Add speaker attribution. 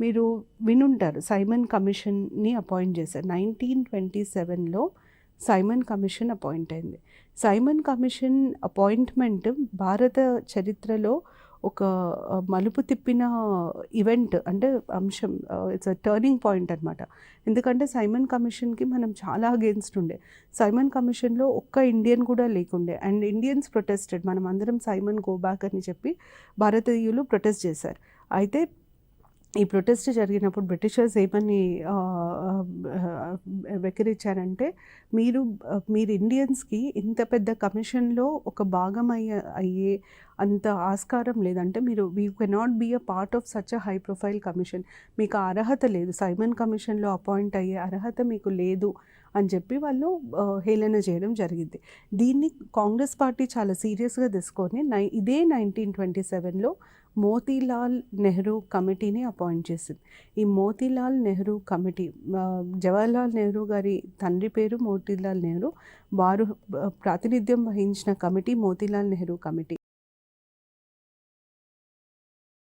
Speaker 1: మీరు వినుంటారు, Simon కమిషన్‌ని appoint చేశారు. 1927లో సైమన్ కమిషన్ అపాయింట్ అయింది. సైమన్ కమిషన్ అపాయింట్మెంట్ భారత చరిత్రలో ఒక మలుపు తిప్పిన ఈవెంట్, అంటే అంశం. ఇట్స్ అ టర్నింగ్ పాయింట్ అనమాట. ఎందుకంటే సైమన్ కమిషన్‌కి మనం చాలా అగెయిన్స్ట్ ఉండే. సైమన్ కమిషన్‌లో ఒక్క ఇండియన్ కూడా లేకుండే. And Indians protested. మనం అందరం సైమన్ గో బ్యాక్ అని చెప్పి భారతీయులు ప్రొటెస్ట్ చేశారు. అయితే ఈ ప్రొటెస్ట్ జరిగినప్పుడు బ్రిటిషర్స్ ఏమని వెక్కిరించారంటే, మీరు ఇండియన్స్‌కి ఇంత పెద్ద కమిషన్‌లో ఒక భాగం అయ్యే అంత ఆస్కారం లేదంటే, you cannot be a part of such a high profile commission. మీకు ఆ అర్హత లేదు, సైమన్ కమిషన్‌లో అపాయింట్ అయ్యే అర్హత మీకు లేదు అని చెప్పి వాళ్ళు హేళన చేయడం జరిగింది. దీన్ని కాంగ్రెస్ పార్టీ చాలా సీరియస్‌గా తీసుకొని ఇదే 1927లో మోతీలాల్ నెహ్రూ కమిటీని అపాయింట్ చేసింది. ఈ మోతీలాల్ నెహ్రూ కమిటీ, జవహర్లాల్ నెహ్రూ గారి తండ్రి పేరు మోతీలాల్ నెహ్రూ. వారు ప్రాతినిధ్యం వహించిన కమిటీ మోతీలాల్ నెహ్రూ కమిటీ.